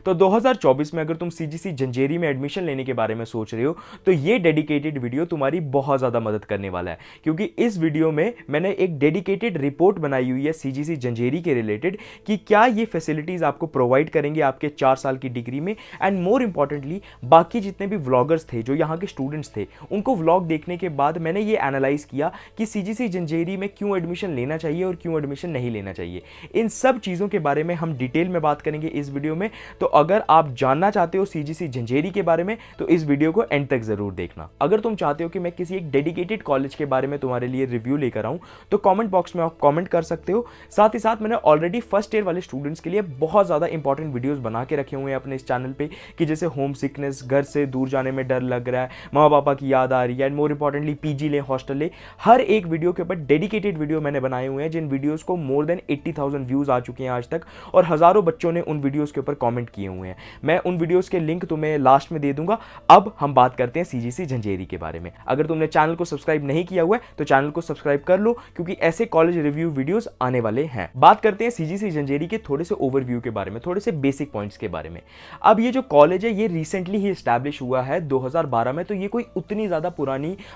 तो 2024 में अगर तुम सीजीसी जंजेरी में एडमिशन लेने के बारे में सोच रहे हो तो ये डेडिकेटेड वीडियो तुम्हारी बहुत ज़्यादा मदद करने वाला है, क्योंकि इस वीडियो में मैंने एक डेडिकेटेड रिपोर्ट बनाई हुई है सीजीसी जंजेरी के रिलेटेड कि क्या ये फैसिलिटीज़ आपको प्रोवाइड करेंगे आपके 4 साल की डिग्री में। एंड मोर इंपॉर्टेंटली बाकी जितने भी व्लॉगर्स थे जो यहाँ के स्टूडेंट्स थे उनको व्लॉग देखने के बाद मैंने ये एनालाइज किया कि सीजीसी जंजेरी में क्यों एडमिशन लेना चाहिए और क्यों एडमिशन नहीं लेना चाहिए। इन सब चीज़ों के बारे में हम डिटेल में बात करेंगे इस वीडियो में। तो अगर आप जानना चाहते हो सीजीसी जंजेरी के बारे में तो इस वीडियो को एंड तक जरूर देखना। अगर तुम चाहते हो कि मैं किसी एक डेडिकेटेड कॉलेज के बारे में तुम्हारे लिए रिव्यू लेकर आऊं तो कमेंट बॉक्स में आप कमेंट कर सकते हो। साथ ही साथ मैंने ऑलरेडी फर्स्ट ईयर वाले स्टूडेंट्स के लिए बहुत ज़्यादा इंपॉर्टेंट वीडियोस बना के रखे हुए हैं अपने इस चैनल पे कि जैसे होम सिकनेस, घर से दूर जाने में डर लग रहा है, माँ पापा की याद आ रही है, एंड मोर इंपॉर्टेंटली पीजी ले, हॉस्टल ले, हर एक वीडियो के ऊपर डेडिकेटेड वीडियो मैंने बनाए हुए हैं जिन वीडियोस को मोर देन 80,000 व्यूज आ चुके हैं आज तक और हजारों बच्चों ने उन वीडियोस के ऊपर कमेंट किए हुए हैं। मैं उन वीडियोस के लिंक तुम्हें लास्ट में दे दूंगा। अब हम बात करते हैं सीजीसी जंजेरी के बारे में। अगर तुमने चैनल को सब्सक्राइब नहीं किया हुआ है तो चैनल को सब्सक्राइब कर लो क्योंकि ऐसे कॉलेज रिव्यू वीडियोस आने वाले हैं। बात करते हैं सीजीसी जंजेरी के थोड़े से ओवरव्यू के बारे में, थोड़े से बेसिक पॉइंट्स के बारे में। अब ये जो कॉलेज है ये रिसेंटली ही एस्टैब्लिश हुआ है 2012 में, तो ये कोई उतनी ज्यादा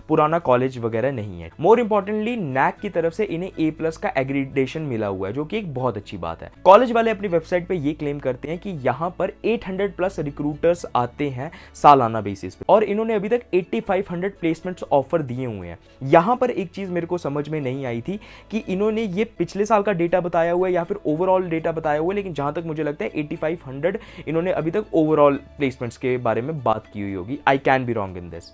पुराना कॉलेज वगैरह नहीं है। मोर इंपॉर्टेंटली नैक की तरफ से इन्हें A+ का एग्रीडेशन मिला हुआ है जो कि एक बहुत अच्छी बात है। कॉलेज वाले अपनी वेबसाइट पे ये क्लेम करते हैं कि यहाँ पर 800+ रिक्रूटर्स आते हैं सालाना बेसिस पे और इन्होंने अभी तक 8500 प्लेसमेंट्स ऑफर दिए हुए हैं। यहाँ पर एक चीज मेरे को समझ में नहीं आई थी कि इन्होंने ये पिछले साल का डेटा बताया हुआ है या फिर ओवरऑल डेटा बताया हुआ है, लेकिन जहां तक मुझे लगता है 8500 इन्होंने अभी तक ओवरऑल प्लेसमेंट्स के बारे में बात की हुई होगी। I can be wrong in this.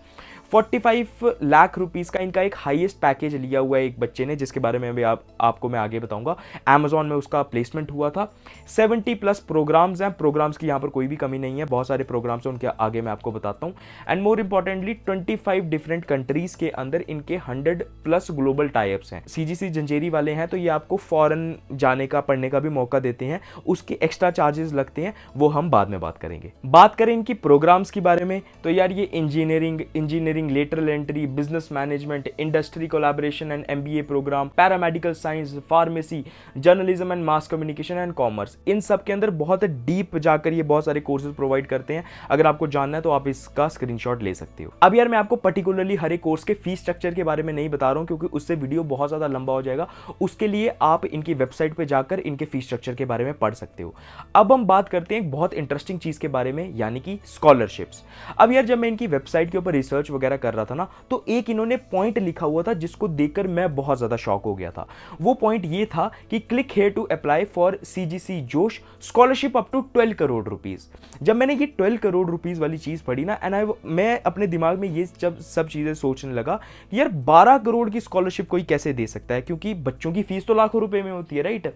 45 lakh rupees का इनका एक हाईएस्ट पैकेज लिया हुआ है एक बच्चे ने, जिसके बारे में भी आपको मैं आगे बताऊंगा। Amazon में उसका प्लेसमेंट हुआ था। 70+ प्रोग्राम्स हैं, प्रोग्राम्स की यहाँ पर कोई भी कमी नहीं है, बहुत सारे प्रोग्राम्स हैं, उनके आगे मैं आपको बताता हूँ। And more importantly 25 different countries के अंदर इनके 100+ ग्लोबल टाइप्स हैं। सीजीसी जंजेरी वाले हैं तो ये आपको फॉरेन जाने का, पढ़ने का भी मौका देते हैं, उसके एक्स्ट्रा चार्जेस लगते हैं, वो हम बाद में बात करेंगे। बात करें इनकी प्रोग्राम्स के बारे में तो यार ये engineering, lateral entry, business management, industry collaboration and MBA program, paramedical science, pharmacy, journalism and mass communication and commerce, इन सब के अंदर बहुत डीप जाकर ये बहुत सारे कोर्सेज प्रोवाइड करते हैं। अगर आपको जानना है तो आप इसका स्क्रीनशॉट ले सकते हो। अब यार मैं आपको पर्टिकुलरली हर एक कोर्स के फीस स्ट्रक्चर के बारे में नहीं बता रहा हूं क्योंकि उससे वीडियो बहुत ज्यादा लंबा हो जाएगा। उसके लिए आप इनकी वेबसाइट पे जाकर इनके फीस स्ट्रक्चर के बारे में पढ़ सकते हो। अब हम बात करते हैं एक बहुत इंटरेस्टिंग चीज के बारे में, यानी कि स्कॉलरशिप्स। अब यार जब मैं इनकी वेबसाइट के ऊपर रिसर्च वगैरह कर रहा था ना तो एक इन्होंने पॉइंट लिखा हुआ था जिसको देखकर मैं बहुत ज्यादा शॉक हो गया था। वो पॉइंट ये था कि click here to apply for CGC Josh scholarship up to 12 crore rupees. जब मैंने ये 12 करोड़ रुपीस वाली चीज पढ़ी ना मैं अपने दिमाग में ये जब सब चीजें सोचने लगा कि यार 12 करोड़ की स्कॉलरशिप कोई कैसे दे सकता है, क्योंकि बच्चों की फीस तो लाखों रुपए में होती है, राइट।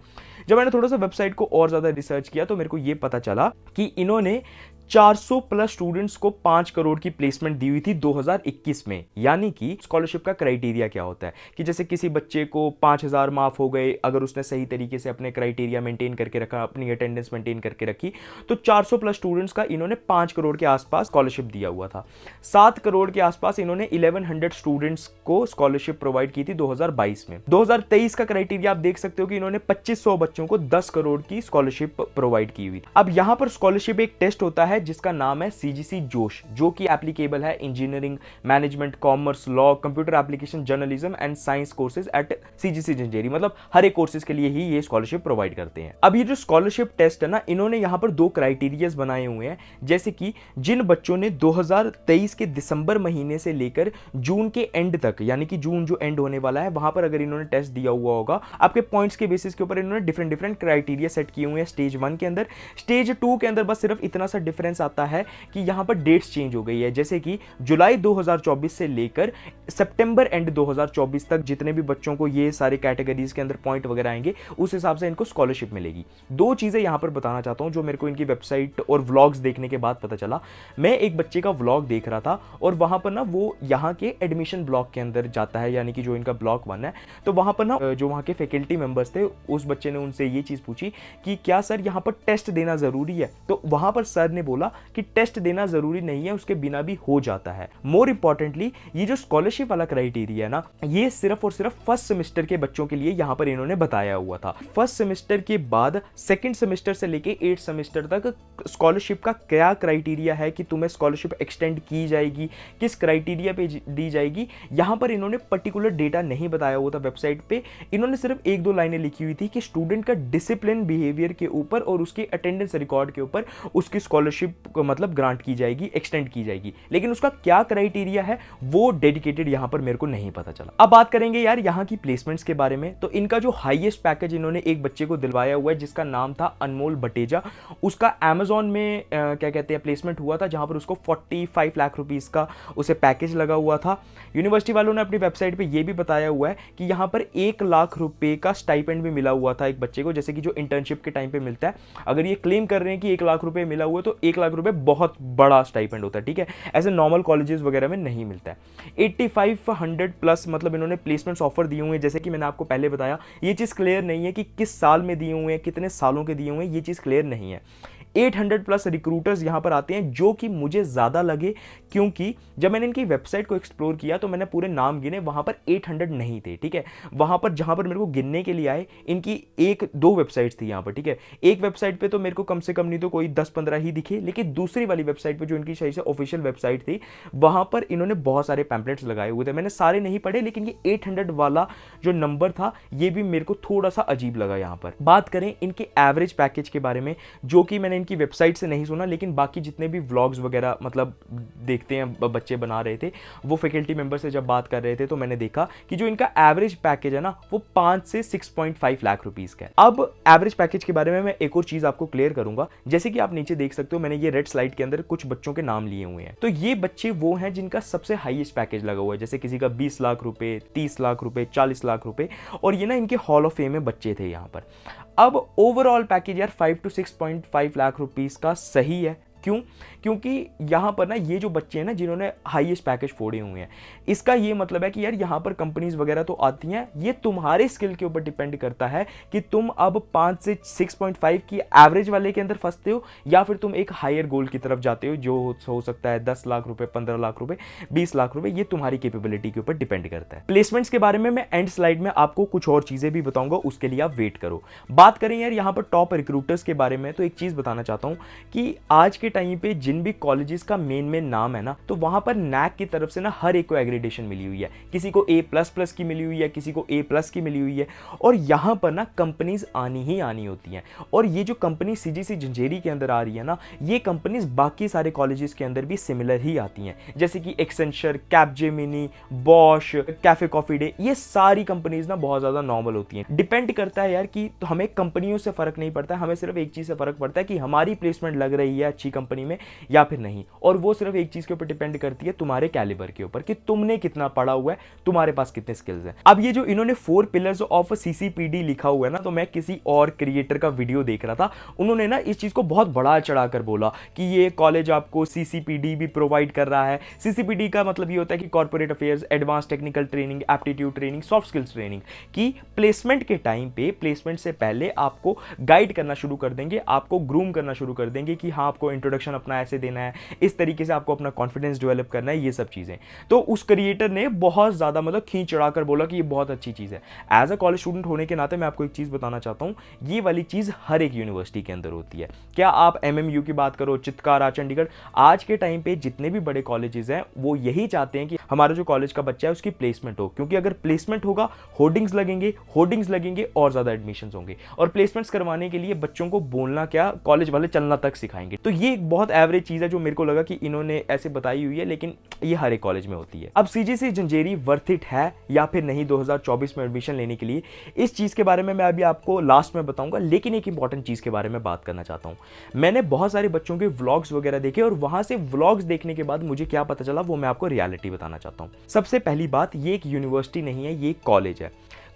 जब मैंने थोड़ा सा वेबसाइट को और ज्यादा रिसर्च किया तो मेरे को ये पता चला कि इन्होंने 400+ स्टूडेंट्स को 5 करोड़ की प्लेसमेंट दी हुई थी 2021 में। यानी कि स्कॉलरशिप का क्राइटेरिया क्या होता है कि जैसे किसी बच्चे को 5,000 माफ हो गए अगर उसने सही तरीके से अपने क्राइटेरिया मेंटेन करके रखा, अपनी अटेंडेंस मेंटेन करके रखी, तो 400+ स्टूडेंट्स का इन्होंने 5 करोड़ के आसपास स्कॉलरशिप दिया हुआ था। 7 करोड़ के आसपास इन्होंने 1100 स्टूडेंट्स को स्कॉलरशिप प्रोवाइड की थी 2022 में। 2023 का क्राइटेरिया आप देख सकते हो कि इन्होंने 2500 बच्चों को 10 करोड़ की स्कॉलरशिप प्रोवाइड की हुई। अब यहां पर स्कॉलरशिप एक टेस्ट होता है जिसका नाम है सीजीसी जोश, जो कि एप्लीकेबल है engineering, management, commerce, law, computer application, journalism and science courses at CGC Jhanjeri. मतलब हर एक कोर्सेज के लिए ही ये स्कॉलरशिप प्रोवाइड करते हैं। अब ये जो स्कॉलरशिप टेस्ट है ना, इन्होंने यहां पर 2 क्राइटेरियाज बनाए हुए हैं, जैसे कि जिन बच्चों ने 2023 के दिसंबर महीने से लेकर जून के एंड तक, यानी कि जून जो एंड होने वाला है वहां पर अगर इन्होंने टेस्ट दिया हुआ होगा, आपके पॉइंट्स के बेसिस के ऊपर इन्होंने डिफरेंट क्राइटेरिया सेट किए हुए हैं स्टेज 1 के अंदर। स्टेज 2 के अंदर बस सिर्फ इतना सा डिफरेंस आता है कि यहां पर डेट्स चेंज हो गई है, जैसे कि जुलाई 2024 से लेकर सितंबर एंड 2024 तक जितने भी बच्चों को ये सारे कैटेगरीज के अंदर पॉइंट वगैरह आएंगे उस हिसाब से इनको स्कॉलरशिप मिलेगी। 2 चीजें यहां पर बताना चाहता हूं जो मेरे को इनकी वेबसाइट और व्लॉग्स देखने के बाद पता चला। मैं एक बच्चे का व्लॉग देख रहा था और वहां पर ना वो यहां के एडमिशन ब्लॉक के अंदर जाता है, यानी कि जो इनका ब्लॉक 1 है, तो वहां पर ना जो वहां के फैकल्टी मेंबर्स थे उस बच्चे ने उनसे ये चीज पूछी कि क्या सर यहां पर टेस्ट देना जरूरी है, तो वहां पर सर ने बोला बोला कि टेस्ट देना जरूरी नहीं है, उसके बिना भी हो जाता है। मोर इंपॉर्टेंटली ये जो स्कॉलरशिप वाला क्राइटेरिया है ना, ये सिर्फ और सिर्फ फर्स्ट सेमेस्टर के बच्चों के लिए यहां पर इन्होंने बताया हुआ था। फर्स्ट सेमेस्टर के बाद सेकंड सेमेस्टर से लेके 8th सेमेस्टर तक स्कॉलरशिप का क्या क्राइटेरिया है कि तुम्हें स्कॉलरशिप एक्सटेंड की जाएगी, किस क्राइटेरिया पे दी जाएगी, यहां पर इन्होंने पर्टिकुलर डेटा नहीं बताया हुआ था वेबसाइट पे। इन्होंने सिर्फ 1-2 लाइनें लिखी हुई थी कि स्टूडेंट का डिसिप्लिन बिहेवियर के ऊपर और उसके अटेंडेंस रिकॉर्ड के ऊपर उसकी स्कॉलरशिप मतलब ग्रांट की जाएगी, एक्सटेंड की जाएगी, लेकिन उसका क्या क्राइटेरिया है वो डेडिकेटेड यहां पर मेरे को नहीं पता चला। अब बात करेंगे यार यहां की प्लेसमेंट्स के बारे में। तो इनका जो हाईएस्ट पैकेज इन्होंने एक बच्चे को दिलवाया हुआ है जिसका नाम था अनमोल बटेजा, उसका अमेजॉन में क्या कहते हैं प्लेसमेंट हुआ था, जहां पर उसको 45 लाख रुपीस का उसे पैकेज लगा हुआ था। यूनिवर्सिटी वालों ने अपनी वेबसाइट पे ये भी बताया हुआ है कि यहां पर 1 लाख रुपए का स्टाइपेंड भी मिला हुआ था एक बच्चे को, जैसे कि जो इंटर्नशिप के टाइम पे मिलता है। अगर ये क्लेम कर रहे हैं कि 1 लाख रुपए मिला हुआ है तो 1 लाख रुपए बहुत बड़ा स्टाइपेंड होता है, ठीक है, ऐसे नॉर्मल कॉलेजेस वगैरह में नहीं मिलता है। 8500 प्लस मतलब इन्होंने प्लेसमेंट्स ऑफर दिए हुए हैं। जैसे कि मैंने आपको पहले बताया, ये चीज़ क्लियर नहीं है कि किस साल में दिए हुए हैं, कितने सालों के दिए हुए हैं, ये चीज़ क्लियर नहीं है। 800 प्लस रिक्रूटर्स यहां पर आते हैं, जो कि मुझे ज़्यादा लगे, क्योंकि जब मैंने इनकी वेबसाइट को एक्सप्लोर किया तो मैंने पूरे नाम गिने, वहां पर 800 नहीं थे, ठीक है। वहां पर जहां पर मेरे को गिनने के लिए आए, इनकी 1-2 वेबसाइट्स थी यहां पर, ठीक है। एक वेबसाइट पे तो मेरे को कम से कम नहीं तो कोई 10-15 ही दिखे, लेकिन दूसरी वाली वेबसाइट पे जो इनकी सही से ऑफिशियल वेबसाइट थी, वहां पर इन्होंने बहुत सारे पैम्पलेट्स लगाए हुए थे। मैंने सारे नहीं पढ़े, लेकिन ये 800 वाला जो नंबर था ये भी मेरे को थोड़ा सा अजीब लगा। यहां पर बात करें इनके एवरेज पैकेज के बारे में, जो कि मैंने इनकी वेबसाइट से नहीं सुना, लेकिन बाकी जितने भी व्लॉग्स वगैरह मतलब देखते हैं बच्चे बना रहे थे, वो फैकल्टी मेंबर से जब बात कर रहे थे तो मैंने देखा कि जो इनका एवरेज पैकेज है ना वो 5 से 6.5 लाख रुपीस का है। अब एवरेज पैकेज के बारे में मैं एक और चीज आपको क्लियर करूंगा। जैसे कि आप नीचे देख सकते हो, मैंने ये रेड स्लाइड के अंदर कुछ बच्चों के नाम लिए हुए हैं। तो ये बच्चे वो हैं जिनका सबसे हाईएस्ट पैकेज लगा हुआ है, जैसे किसी का 20 लाख रुपए, 30 लाख रुपए, 40 लाख रुपए, और ये ना इनके हॉल ऑफ फेम में बच्चे थे यहाँ पर। अब ओवरऑल पैकेज यार 5 to 6.5 लाख रुपीस का सही है। क्यों? क्योंकि यहाँ पर ना ये जो बच्चे हैं ना जिन्होंने हाईएस्ट पैकेज फोड़े हुए हैं, इसका ये मतलब है कि यार यहाँ पर कंपनीज वगैरह तो आती हैं, ये तुम्हारे स्किल के ऊपर डिपेंड करता है कि तुम अब 5 से 6.5 की एवरेज वाले के अंदर फंसते हो या फिर तुम एक हायर गोल की तरफ जाते हो, जो हो सकता है 10 लाख रुपए, 15 लाख रुपए, 20 लाख रुपए। ये तुम्हारी कैपेबिलिटी के ऊपर डिपेंड करता है। प्लेसमेंट्स के बारे में मैं एंड स्लाइड में आपको कुछ और चीजें भी बताऊंगा, उसके लिए आप वेट करो। बात करें यार यहाँ पर टॉप रिक्रूटर्स के बारे में, तो एक चीज बताना चाहता हूँ कि आज के टाइम पे जिन भी कॉलेजेस का मेन नाम है ना, तो वहां पर नैक की तरफ से ना हर एक को एग्रेडेशन मिली हुई है। किसी को A++ की मिली हुई है, किसी को A+ की मिली हुई है, और यहां पर ना कंपनीज आनी ही आनी होती हैं। और ये जो कंपनी CGC जंजेरी के अंदर आ रही है ना, ये कंपनीज बाकी सारे कॉलेजेस के अंदर भी सिमिलर ही आती हैं, जैसे कि Accenture, Capgemini, Bosch, cafe coffee day, ये सारी कंपनीज ना बहुत ज्यादा नॉर्मल होती हैं। डिपेंड करता है यार कि तो हमें कंपनियों से फर्क नहीं पड़ता है, हमें सिर्फ एक चीज से फर्क पड़ता है कि हमारी प्लेसमेंट लग रही है अच्छी कंपनी में या फिर नहीं, और वो सिर्फ एक चीज के ऊपर डिपेंड करती है, तुम्हारे कैलिबर के ऊपर, कि तुमने कितना पढ़ा हुआ है, तुम्हारे पास कितने स्किल्स हैं। अब ये जो इन्होंने 4 पिलर्स ऑफ CCPD लिखा हुआ है ना, तो मैं किसी और क्रिएटर का वीडियो देख रहा था, उन्होंने ना इस चीज को बहुत बड़ा चढ़ाकर बोला कि ये कॉलेज आपको CCPD भी प्रोवाइड कर रहा है। CCPD का मतलब ये होता है कि corporate affairs, advance technical training, aptitude training, soft skills training, की प्लेसमेंट के टाइम पे, प्लेसमेंट से पहले आपको गाइड करना शुरू कर देंगे, आपको ग्रूम करना शुरू कर देंगे कि हाँ आपको इंट्रोडक्शन अपना ऐसे देना है, इस तरीके से आपको अपना कॉन्फिडेंस डेवलप करना है, ये सब चीजें। तो उस क्रिएटर ने बहुत ज्यादा मतलब खींच चढ़ाकर बोला कि ये बहुत अच्छी चीज है। एज अ कॉलेज स्टूडेंट होने के नाते मैं आपको एक चीज बताना चाहता हूं, ये वाली चीज हर एक यूनिवर्सिटी के अंदर होती है। क्या आप MMU की बात करो, चित्कारा, चंडीगढ़, आज के टाइम पे जितने भी बड़े कॉलेजेस हैं वो यही चाहते हैं कि हमारा जो कॉलेज का बच्चा है उसकी प्लेसमेंट हो, क्योंकि अगर प्लेसमेंट होगा, होर्डिंग्स लगेंगे और ज्यादा एडमिशंस होंगे, और प्लेसमेंट्स करवाने के लिए बच्चों को बोलना क्या, कॉलेज वाले चलना तक सिखाएंगे। तो ये एक बहुत एवरेज चीज है जो मेरे को लगा कि इन्होंने ऐसे बताई हुई है, लेकिन ये हर एक कॉलेज में होती है। अब CGC जंजेरी वर्थ इट है या फिर नहीं 2024 में एडमिशन लेने के लिए, इस चीज के बारे में मैं अभी आपको लास्ट में बताऊंगा, लेकिन एक इंपॉर्टेंट चीज के बारे में बात करना चाहता हूं। मैंने बहुत सारे बच्चों के व्लॉग्स वगैरह देखे, और वहां से व्लॉग्स देखने के बाद मुझे क्या पता चला वो मैं आपको रियलिटी बताना चाहता हूं। सबसे पहली बात, ये एक यूनिवर्सिटी नहीं है, ये एक कॉलेज है।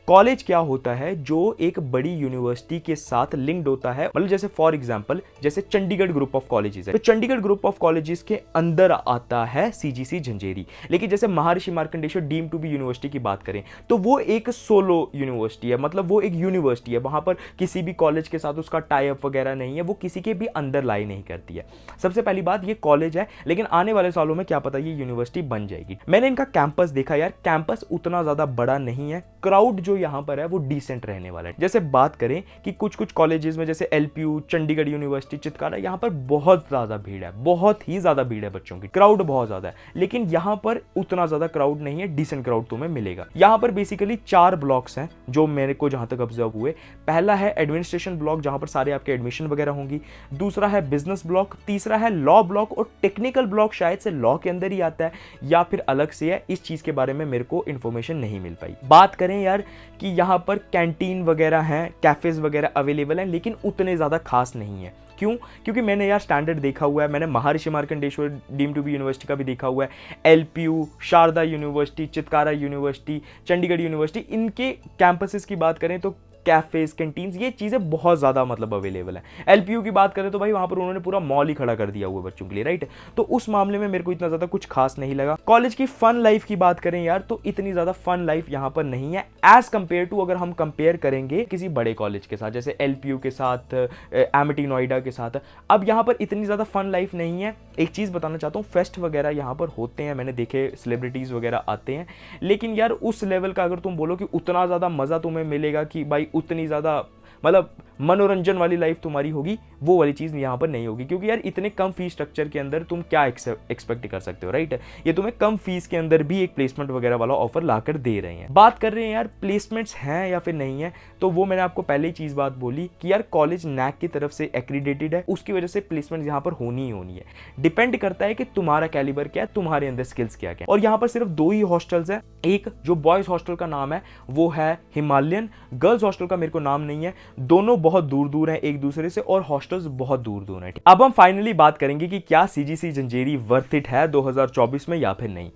कॉलेज क्या होता है, जो एक बड़ी यूनिवर्सिटी के साथ लिंक्ड होता है। मतलब जैसे फॉर एग्जांपल जैसे चंडीगढ़ ग्रुप ऑफ कॉलेजेस है, तो चंडीगढ़ ग्रुप ऑफ कॉलेजेस के अंदर आता है सीजीसी झंझेरी। लेकिन जैसे Maharishi Markandeshwar deemed to be university की बात करें तो वो एक सोलो यूनिवर्सिटी है, मतलब वो एक यूनिवर्सिटी है, वहां पर किसी भी कॉलेज के साथ उसका टाई अप वगैरह नहीं है, वो किसी के भी अंदर लाई नहीं करती है। सबसे पहली बात, ये कॉलेज है, लेकिन आने वाले सालों में क्या पता ये यूनिवर्सिटी बन जाएगी। मैंने इनका कैंपस देखा यार, कैंपस उतना ज्यादा बड़ा नहीं है, क्राउड जो यहां पर है वो डिसेंट रहने वाला है। जैसे बात करें कि कुछ कुछ कॉलेजेस में जैसे एलपीयू, चंडीगढ़ यूनिवर्सिटी, चितकारा, यहां पर बहुत ज्यादा भीड़ है, बहुत ही ज्यादा भीड़ है, बच्चों की क्राउड बहुत ज्यादा है। लेकिन यहां पर उतना ज्यादा क्राउड नहीं है, डिसेंट क्राउड तुम्हें मिलेगा। यहां पर बेसिकली 4 ब्लॉक्स हैं जो मेरे को जहां तक ऑब्जर्व हुए। पहला है एडमिनिस्ट्रेशन ब्लॉक, जहां पर सारे आपके एडमिशन वगैरह होंगी। दूसरा है बिजनेस ब्लॉक, तीसरा है लॉ ब्लॉक, और टेक्निकल ब्लॉक शायद से लॉ के अंदर ही आता है या फिर अलग से है। इस चीज के बारे में मेरे को इंफॉर्मेशन नहीं मिल पाई। बात करें यार कि यहाँ पर कैंटीन वगैरह हैं, कैफेज वगैरह अवेलेबल हैं, लेकिन उतने ज़्यादा खास नहीं है। क्यों? क्योंकि मैंने यार स्टैंडर्ड देखा हुआ है, मैंने Maharishi Markandeshwar deemed to be university का भी देखा हुआ है, LPU, Sharda university, Chitkara university, Chandigarh university, इनके कैंपसेस की बात करें तो कैफेज, कैंटीन्स, ये चीज़ें बहुत ज़्यादा मतलब अवेलेबल है। एलपीयू की बात करें तो भाई वहाँ पर उन्होंने पूरा मॉल ही खड़ा कर दिया हुआ है बच्चों के लिए, राइट। तो उस मामले में मेरे को इतना ज़्यादा कुछ खास नहीं लगा। कॉलेज की फन लाइफ की बात करें यार तो इतनी ज़्यादा फन लाइफ यहाँ पर नहीं है एज कम्पेयर टू, अगर हम कंपेयर करेंगे किसी बड़े कॉलेज के साथ, जैसे एलपीयू के साथ, एमिटी नोएडा के साथ। अब यहाँ पर इतनी ज़्यादा फन लाइफ नहीं है। एक चीज़ बताना चाहता हूँ, फेस्ट वगैरह यहाँ पर होते हैं, मैंने देखे, सेलिब्रिटीज़ वगैरह आते हैं, लेकिन यार उस लेवल का अगर तुम बोलो कि उतना ज़्यादा मज़ा तुम्हें मिलेगा कि भाई उतनी ज़्यादा मतलब मनोरंजन वाली लाइफ तुम्हारी होगी, वो वाली चीज़ यहाँ पर नहीं होगी। क्योंकि यार इतने कम फीस स्ट्रक्चर के अंदर तुम क्या एक्सपेक्ट कर सकते हो, राइट। ये तुम्हें कम फीस के अंदर भी एक प्लेसमेंट वगैरह वाला ऑफर लाकर दे रहे हैं। बात कर रहे हैं यार प्लेसमेंट्स हैं या फिर नहीं है, तो वो मैंने आपको पहले ही चीज़ बात बोली कि यार कॉलेज नैक की तरफ से एक्रीडेटेड है, उसकी वजह से प्लेसमेंट यहाँ पर होनी ही होनी है। डिपेंड करता है कि तुम्हारा कैलिबर क्या है, तुम्हारे अंदर स्किल्स क्या क्या। और यहाँ पर सिर्फ 2 ही हॉस्टल्स हैं। एक जो बॉयज़ हॉस्टल का नाम है वो है हिमालयन, गर्ल्स हॉस्टल का मेरे को नाम नहीं है। दोनों बहुत दूर दूर हैं एक दूसरे से और हॉस्टल्स बहुत दूर दूर हैं। अब हम फाइनली बात करेंगे कि क्या सीजीसी झंझेरी वर्थ इट है 2024 में या फिर नहीं।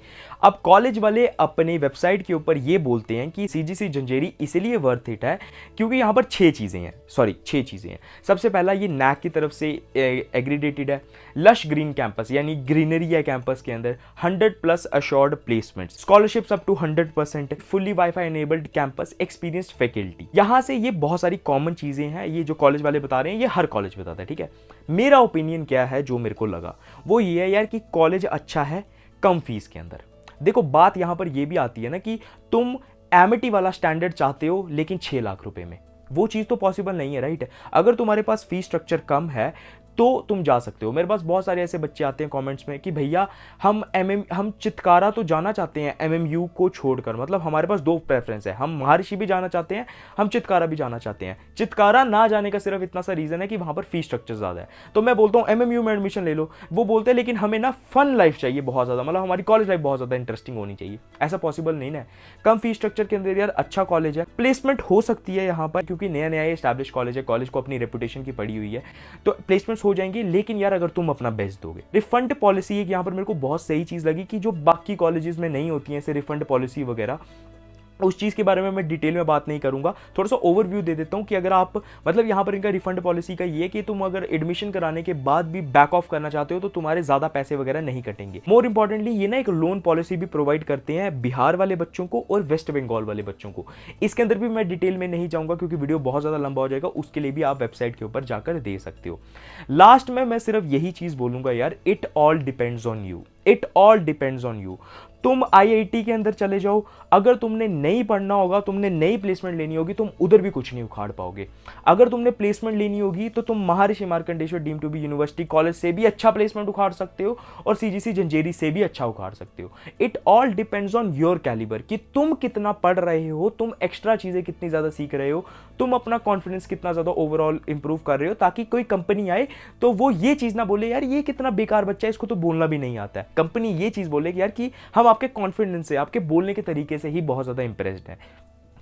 अब कॉलेज वाले अपने वेबसाइट के ऊपर ये बोलते हैं कि सीजीसी झंझेरी इसलिए वर्थ इट है क्योंकि यहाँ पर 6 चीज़ें हैं। सबसे पहला, ये नैक की तरफ से एग्रीडेटेड है, लश ग्रीन कैंपस यानी ग्रीनरी है कैंपस के अंदर, 100+ assured placement, scholarships up to 100%, fully WiFi enabled campus, experienced faculty. यहाँ से ये बहुत सारी कॉमन चीज़ें हैं, ये जो कॉलेज वाले बता रहे हैं ये हर कॉलेज बताता है, ठीक है। मेरा ओपिनियन क्या है, जो मेरे को लगा वो ये है यार कि कॉलेज अच्छा है कम फीस के अंदर। देखो बात यहां पर ये भी आती है ना कि तुम एमिटी वाला स्टैंडर्ड चाहते हो लेकिन 6 लाख रुपए में, वो चीज़ तो पॉसिबल नहीं है, राइट। अगर तुम्हारे पास फीस स्ट्रक्चर कम है तो तुम जा सकते हो। मेरे पास बहुत सारे ऐसे बच्चे आते हैं कमेंट्स में कि भैया हम चितकारा तो जाना चाहते हैं एमएमयू को छोड़कर, मतलब हमारे पास 2 प्रेफरेंस है, हम महर्षि भी जाना चाहते हैं, हम चितकारा भी जाना चाहते हैं। चितकारा ना जाने का सिर्फ इतना सा रीज़न है कि वहाँ पर फीस स्ट्रक्चर ज़्यादा है। तो मैं बोलता हूँ एमएमयू में एडमिशन ले लो। वो बोलते हैं लेकिन हमें ना फन लाइफ चाहिए बहुत ज़्यादा, मतलब हमारी कॉलेज लाइफ बहुत ज़्यादा इंटरेस्टिंग होनी चाहिए। ऐसा पॉसिबल नहीं है। कम फीस स्ट्रक्चर के अंदर यार अच्छा कॉलेज है, प्लेसमेंट हो सकती है यहाँ पर, क्योंकि नया नया एस्टैब्लिश कॉलेज है, कॉलेज को अपनी रेपुटेशन की पड़ी हुई है, तो प्लेसमेंट्स हो जाएंगी। लेकिन यार अगर तुम अपना बेस्ट दोगे। रिफंड पॉलिसी एक यहाँ पर मेरे को बहुत सही चीज़ लगी कि जो बाकी कॉलेजेस में नहीं होती है ऐसे रिफंड पॉलिसी वगैरह, उस चीज़ के बारे में मैं डिटेल में बात नहीं करूंगा, थोड़ा सा ओवरव्यू दे देता हूं कि अगर आप मतलब यहाँ पर इनका रिफंड पॉलिसी का ये कि तुम अगर एडमिशन कराने के बाद भी बैक ऑफ करना चाहते हो तो तुम्हारे ज़्यादा पैसे वगैरह नहीं कटेंगे। मोर इंपॉर्टेंटली ये ना एक लोन पॉलिसी भी प्रोवाइड करते हैं बिहार वाले बच्चों को और वेस्ट बंगाल वाले बच्चों को। इसके अंदर भी मैं डिटेल में नहीं जाऊँगा क्योंकि वीडियो बहुत ज़्यादा लंबा हो जाएगा, उसके लिए भी आप वेबसाइट के ऊपर जाकर दे सकते हो। लास्ट में मैं सिर्फ यही चीज़ बोलूँगा यार, it all depends on you, it all depends on you. तुम आईआईटी के अंदर चले जाओ, अगर तुमने नहीं पढ़ना होगा, तुमने नई प्लेसमेंट लेनी होगी, तुम उधर भी कुछ नहीं उखाड़ पाओगे। अगर तुमने प्लेसमेंट लेनी होगी तो तुम Maharishi Markandeshwar deemed to be university college से भी अच्छा प्लेसमेंट उखाड़ सकते हो और सीजीसी झंझेरी से भी अच्छा उखाड़ सकते हो। It all depends on your calibre कि तुम कितना पढ़ रहे हो, तुम एक्स्ट्रा चीजें कितनी ज्यादा सीख रहे हो, तुम अपना कॉन्फिडेंस कितना ज्यादा ओवरऑल इंप्रूव कर रहे हो, ताकि कोई कंपनी आए तो वो ये चीज ना बोले यार ये कितना बेकार बच्चा है, इसको तो बोलना भी नहीं आता है। कंपनी ये चीज बोले कि यार कि हम आपके कॉन्फिडेंस से, आपके बोलने के तरीके से ही बहुत ज्यादा इंप्रेस्ड हैं।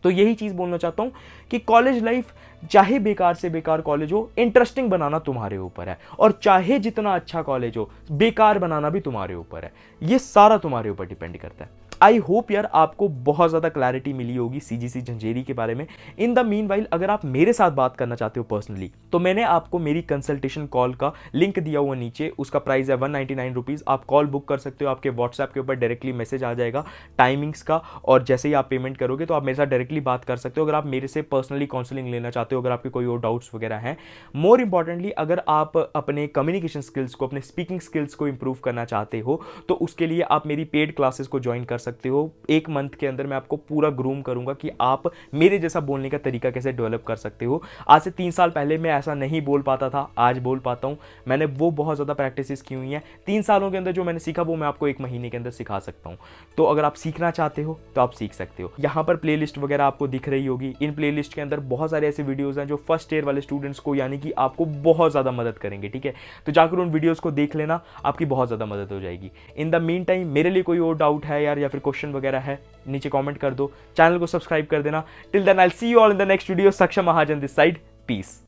तो यही चीज बोलना चाहता हूं कि कॉलेज लाइफ चाहे बेकार से बेकार कॉलेज हो, इंटरेस्टिंग बनाना तुम्हारे ऊपर है, और चाहे जितना अच्छा कॉलेज हो, बेकार बनाना भी तुम्हारे ऊपर है। ये सारा तुम्हारे ऊपर डिपेंड करता है। आई होप यार आपको बहुत ज़्यादा क्लैरिटी मिली होगी सीजीसी झंझेरी के बारे में। इन द मीन वाइल अगर आप मेरे साथ बात करना चाहते हो पर्सनली, तो मैंने आपको मेरी कंसल्टेशन कॉल का लिंक दिया हुआ नीचे, उसका प्राइस है 199 रुपीज़। आप कॉल बुक कर सकते हो, आपके व्हाट्सएप के ऊपर डायरेक्टली मैसेज आ जाएगा टाइमिंग्स का, और जैसे ही आप पेमेंट करोगे तो आप मेरे साथ डायरेक्टली बात कर सकते हो अगर आप मेरे से पर्सनली काउंसलिंग लेना चाहते हो, अगर आपके कोई और डाउट्स वगैरह हैं। मोर इंपॉर्टेंटली अगर आप अपने कम्युनिकेशन स्किल्स को, अपने स्पीकिंग स्किल्स को इंप्रूव करना चाहते हो, तो उसके लिए आप मेरी पेड क्लासेस को ज्वाइन कर सकते हो। एक मंथ के अंदर मैं आपको पूरा ग्रूम करूंगा कि आप मेरे जैसा बोलने का तरीका कैसे डेवलप कर सकते हो। आज से 3 साल पहले मैं ऐसा नहीं बोल पाता था, आज बोल पाता हूं। मैंने वो बहुत ज़्यादा प्रैक्टिस की हुई हैं। 3 सालों के अंदर जो मैंने सीखा वो मैं आपको 1 महीने के अंदर सिखा सकता हूं। तो अगर आप सीखना चाहते हो तो आप सीख सकते हो। यहाँ पर प्लेलिस्ट वगैरह आपको दिख रही होगी। इन प्लेलिस्ट के अंदर बहुत सारे ऐसे वीडियोज़ हैं जो फर्स्ट ईयर वाले स्टूडेंट्स को यानी कि आपको बहुत ज़्यादा मदद करेंगे, ठीक है। तो जाकर उन वीडियोज़ को देख लेना, आपकी बहुत ज़्यादा मदद हो जाएगी। इन द मीन टाइम मेरे लिए कोई और डाउट है यार, या फिर क्वेश्चन वगैरह है, नीचे कमेंट कर दो, चैनल को सब्सक्राइब कर देना। Till then I will see you all in the next video. Saksham Mahajan this side, piece.